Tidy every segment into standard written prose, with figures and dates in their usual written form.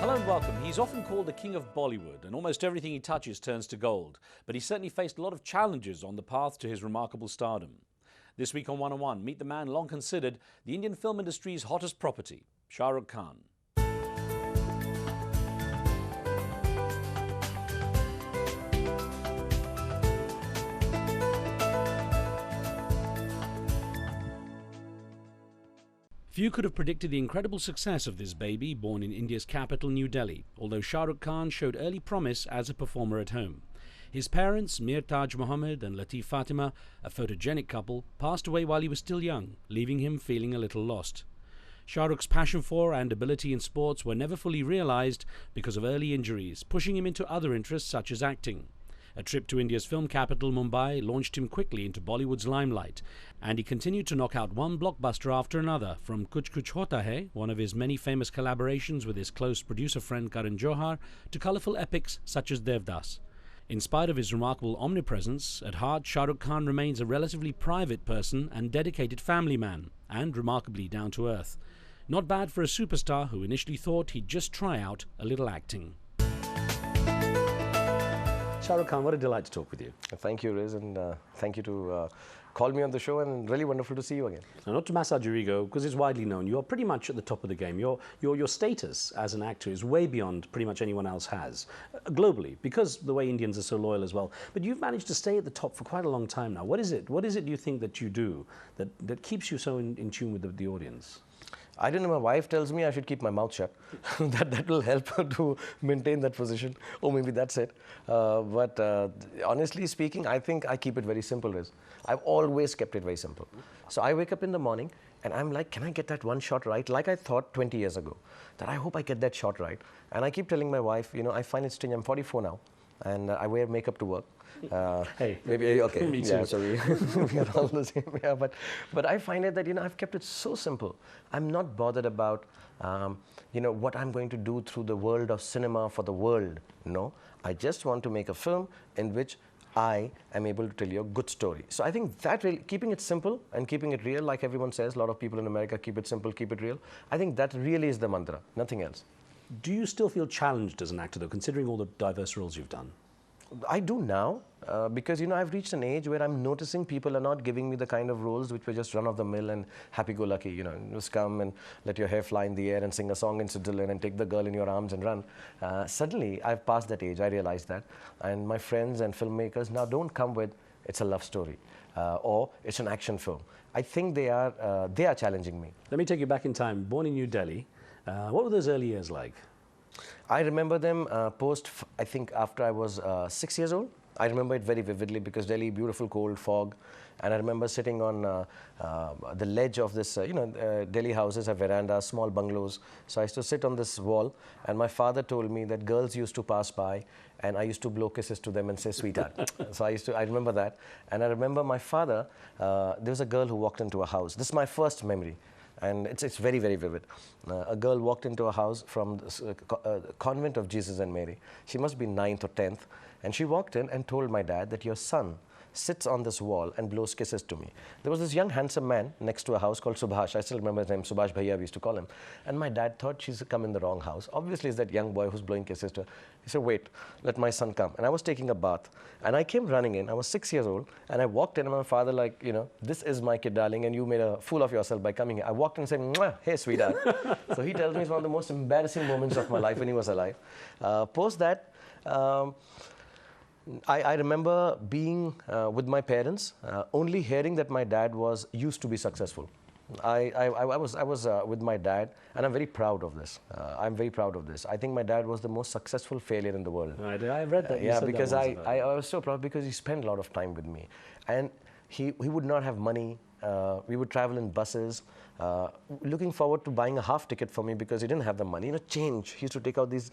Hello and welcome. He's often called the king of Bollywood, and almost everything he touches turns to gold. But he certainly faced a lot of challenges on the path to his remarkable stardom. This week on 101, meet the man long considered the Indian film industry's hottest property, Shahrukh Khan. Few could have predicted the incredible success of this baby, born in India's capital, New Delhi, although Shahrukh Khan showed early promise as a performer at home. His parents, Mir Taj Mohammed and Latif Fatima, a photogenic couple, passed away while he was still young, leaving him feeling a little lost. Shahrukh's passion for and ability in sports were never fully realized because of early injuries, pushing him into other interests such as acting. A trip to India's film capital, Mumbai, launched him quickly into Bollywood's limelight, and he continued to knock out one blockbuster after another, from Kuch Kuch Hota Hai, one of his many famous collaborations with his close producer friend Karan Johar, to colourful epics such as Devdas. In spite of his remarkable omnipresence, at heart Shahrukh Khan remains a relatively private person and dedicated family man, and remarkably down to earth. Not bad for a superstar who initially thought he'd just try out a little acting. Shahrukh Khan, what a delight to talk with you. Thank you, Riz, and thank you to call me on the show, and really wonderful to see you again. Now, not to massage your ego, because it's widely known, you're pretty much at the top of the game. Your status as an actor is way beyond pretty much anyone else has, globally, because the way Indians are so loyal as well. But you've managed to stay at the top for quite a long time now. What is it you think that you do that keeps you so in tune with the audience? I don't know, my wife tells me I should keep my mouth shut. that will help her to maintain that position, or maybe that's it. But honestly speaking, I think I keep it very simple, Riz. I've always kept it very simple. So I wake up in the morning and I'm like, can I get that one shot right? Like I thought 20 years ago, that I hope I get that shot right. And I keep telling my wife, you know, I find it strange, I'm 44 now, and I wear makeup to work. Hey, maybe okay. Me too. Yeah, so we are all the same. Yeah, but I find it that, you know, I've kept it so simple. I'm not bothered about you know, what I'm going to do through the world of cinema for the world. No, I just want to make a film in which I am able to tell you a good story. So I think that really, keeping it simple and keeping it real, like everyone says, a lot of people in America keep it simple, keep it real. I think that really is the mantra, nothing else. Do you still feel challenged as an actor, though, considering all the diverse roles you've done? I do now, because, you know, I've reached an age where I'm noticing people are not giving me the kind of roles which were just run-of-the-mill and happy-go-lucky, you know, just come and let your hair fly in the air and sing a song in Switzerland and take the girl in your arms and run. Suddenly, I've passed that age, I realized that. And my friends and filmmakers now don't come with, it's a love story, or it's an action film. I think they are challenging me. Let me take you back in time. Born in New Delhi, what were those early years like? I remember them I think after I was 6 years old. I remember it very vividly because Delhi, beautiful cold fog. And I remember sitting on the ledge of this, you know, Delhi houses have verandas, small bungalows. So I used to sit on this wall, and my father told me that girls used to pass by, and I used to blow kisses to them and say, sweetheart. So I remember that. And I remember my father, there was a girl who walked into a house. This is my first memory. And it's very, very vivid. A girl walked into a house from the convent of Jesus and Mary. She must be 9th or 10th. And she walked in and told my dad that your son sits on this wall and blows kisses to me. There was this young, handsome man next to a house called Subhash. I still remember his name, Subhash Bhaiya, we used to call him. And my dad thought she's come in the wrong house. Obviously, it's that young boy who's blowing kisses to her. He said, wait, let my son come. And I was taking a bath. And I came running in. I was 6 years old. And I walked in, and my father, like, you know, this is my kid, darling, and you made a fool of yourself by coming here. I walked in and said, mwah, hey, sweetheart. So he tells me it's one of the most embarrassing moments of my life when he was alive. Post that, I remember being with my parents, only hearing that my dad used to be successful. I was with my dad, and I'm very proud of this. I'm very proud of this. I think my dad was the most successful failure in the world. Right, I read that. Yeah, because I was so proud because he spent a lot of time with me. And he would not have money. We would travel in buses, looking forward to buying a half ticket for me because he didn't have the money. You know, change. He used to take out these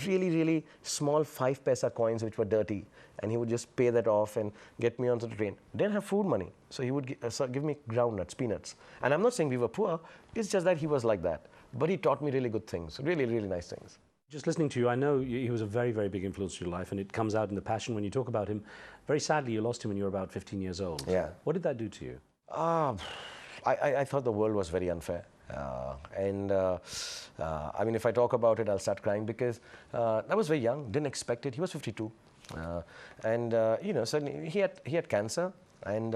really, really small 5 paisa coins which were dirty, and he would just pay that off and get me onto the train. Didn't have food money, so he would give me groundnuts, peanuts. And I'm not saying we were poor, it's just that he was like that. But he taught me really good things, really, really nice things. Just listening to you, I know he was a very, very big influence in your life, and it comes out in the passion when you talk about him. Very sadly, you lost him when you were about 15 years old. Yeah. What did that do to you? I thought the world was very unfair. I mean, if I talk about it, I'll start crying because I was very young, didn't expect it. He was 52. You know, suddenly he had cancer, and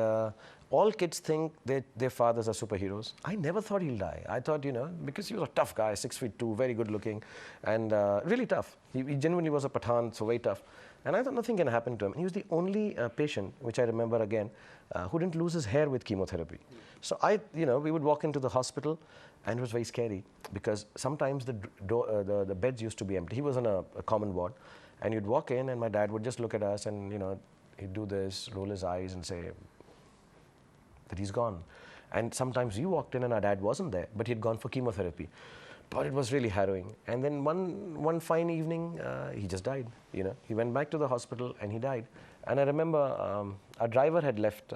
all kids think that their fathers are superheroes. I never thought he'll die. I thought, you know, because he was a tough guy, 6'2", very good looking, and really tough. He genuinely was a Pathan, so very tough. And I thought nothing can happen to him. He was the only patient, which I remember again, who didn't lose his hair with chemotherapy. So you know, we would walk into the hospital, and it was very scary because sometimes the beds used to be empty. He was on a common ward, and you'd walk in, and my dad would just look at us, and you know, he'd do this, roll his eyes, and say that he's gone. And sometimes we walked in, and our dad wasn't there, but he'd gone for chemotherapy. But it was really harrowing. And then one fine evening, he just died. You know, he went back to the hospital and he died. And I remember our driver had left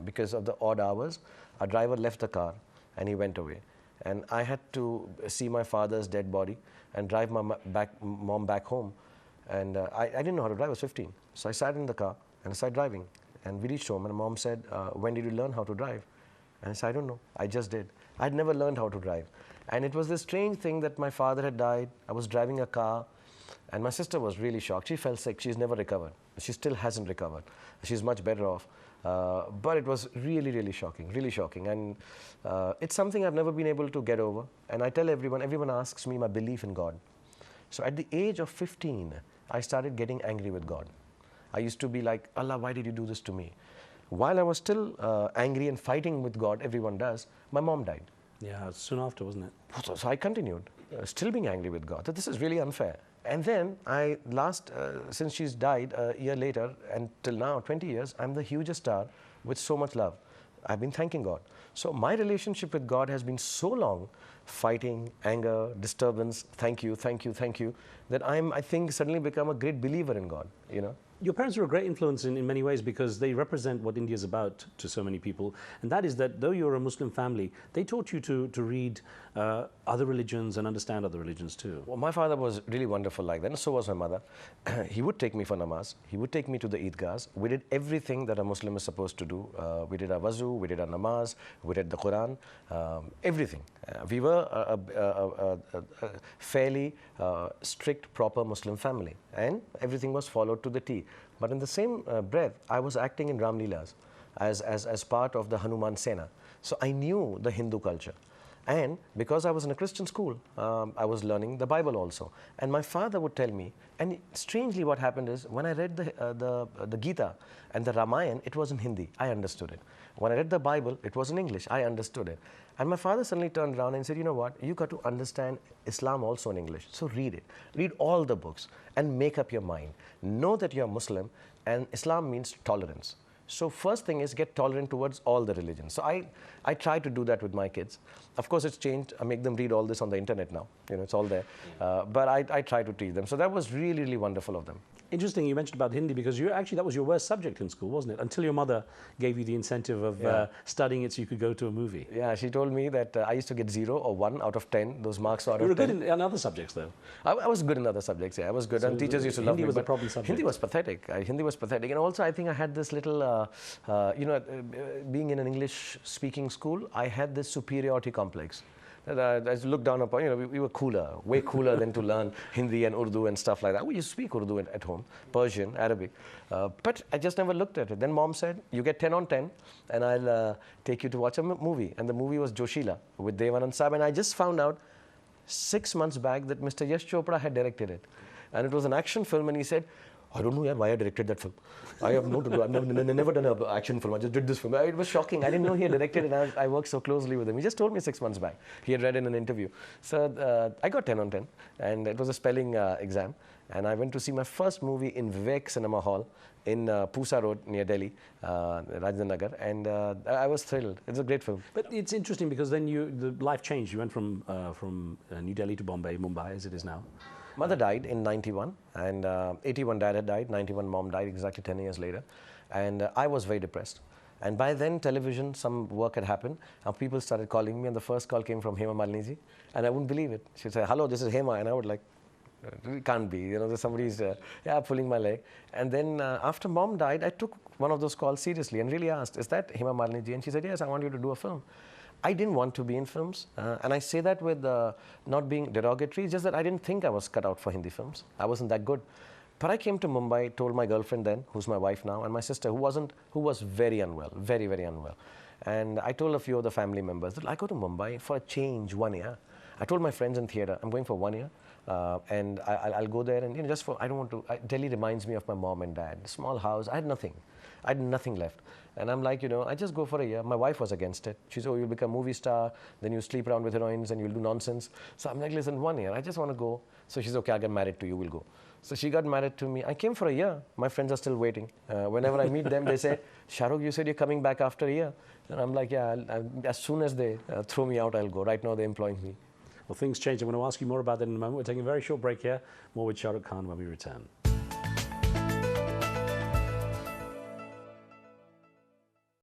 because of the odd hours. Our driver left the car and he went away. And I had to see my father's dead body and drive my mom back home. And I didn't know how to drive. I was 15. So I sat in the car and I started driving. And we reached home, and mom said, "When did you learn how to drive?" And I said, "I don't know. I just did." I'd never learned how to drive. And it was this strange thing that my father had died. I was driving a car, and my sister was really shocked. She fell sick. She's never recovered. She still hasn't recovered. She's much better off. But it was really, really shocking, really shocking. And it's something I've never been able to get over. And I tell everyone asks me my belief in God. So at the age of 15, I started getting angry with God. I used to be like, "Allah, why did you do this to me?" While I was still angry and fighting with God, everyone does, my mom died. Yeah, soon after, wasn't it? So I continued, still being angry with God, that this is really unfair. And then since she's died a year later, and till now, 20 years, I'm the hugest star with so much love. I've been thanking God. So my relationship with God has been so long, fighting, anger, disturbance, thank you, thank you, thank you, that I think, suddenly become a great believer in God, you know. Your parents were a great influence in many ways because they represent what India is about to so many people. And that is that though you're a Muslim family, they taught you to read other religions and understand other religions too. Well, my father was really wonderful like that, and so was my mother. He would take me for namaz. He would take me to the Eidgahs. We did everything that a Muslim is supposed to do. We did our wazu, we did our namaz, we read the Quran, everything. We were a fairly strict, proper Muslim family, and everything was followed to the T. But in the same breath, I was acting in Ram Leelas as part of the Hanuman Sena. So I knew the Hindu culture. And because I was in a Christian school, I was learning the Bible also. And my father would tell me, and strangely what happened is, when I read the Gita and the Ramayana, it was in Hindi. I understood it. When I read the Bible, it was in English. I understood it. And my father suddenly turned around and said, "You know what? You got to understand Islam also in English. So read it. Read all the books and make up your mind. Know that you're Muslim, and Islam means tolerance. So first thing is get tolerant towards all the religions." So I try to do that with my kids. Of course, it's changed. I make them read all this on the internet now. You know, it's all there. But I try to teach them. So that was really, really wonderful of them. Interesting you mentioned about Hindi because that was your worst subject in school, wasn't it? Until your mother gave you the incentive of studying it so you could go to a movie. Yeah, she told me that I used to get 0 or 1 out of 10. Those marks were out You of were 10. good in other subjects though. I was good in other subjects, yeah. I was good. So and teachers used to love me. Hindi was a problem subject. Hindi was pathetic. Hindi was pathetic. And also I think I had this little, being in an English-speaking school, I had this superiority complex. I looked down upon, you know, we were cooler, way cooler than to learn Hindi and Urdu and stuff like that. We used to speak Urdu at home, Persian, Arabic. But I just never looked at it. Then mom said, "You get 10 on 10 and I'll take you to watch a movie." And the movie was Joshila with Devanand Saab. And I just found out 6 months back that Mr. Yash Chopra had directed it. And it was an action film, and he said, "I don't know why I directed that film. I have no to do. I've never done an action film. I just did this film." It was shocking. I didn't know he had directed it. And I worked so closely with him. He just told me 6 months back. He had read in an interview. So I got 10 on 10. And it was a spelling exam. And I went to see my first movie in Vivek Cinema Hall in Pusa Road near Delhi, Rajendra Nagar. And I was thrilled. It's a great film. But it's interesting because then the life changed. You went from New Delhi to Bombay, Mumbai as it is now. Mother died in 91, and 81 dad had died, 91 mom died exactly 10 years later. And I was very depressed. And by then, television, some work had happened, and people started calling me, and the first call came from Hema Malini ji, and I wouldn't believe it. She'd say, "Hello, this is Hema," and I would like, it can't be, you know, somebody's pulling my leg. And then after mom died, I took one of those calls seriously and really asked, "Is that Hema Malini ji?" And she said, "Yes, I want you to do a film." I didn't want to be in films, and I say that with not being derogatory, just that I didn't think I was cut out for Hindi films. I wasn't that good. But I came to Mumbai, told my girlfriend then, who's my wife now, and my sister, who was very unwell, very, very unwell. And I told a few of the family members that I go to Mumbai for a change 1 year. I told my friends in theatre, I'm going for 1 year, and I'll go there, and just for, I don't want to, Delhi reminds me of my mom and dad, small house, I had nothing left. And I'm like, I just go for a year. My wife was against it. She said, oh, you'll become a movie star, then you sleep around with heroines and you'll do nonsense. So I'm like, listen, 1 year, I just want to go. So she's okay, I'll get married to you, we'll go. So she got married to me. I came for a year. My friends are still waiting. Whenever I meet them, they say, Shahrukh, you said you're coming back after a year. And I'm like, yeah, as soon as they throw me out, I'll go. Right now, they're employing me. Well, things change. I'm going to ask you more about that in a moment. We're taking a very short break here. More with Shahrukh Khan when we return.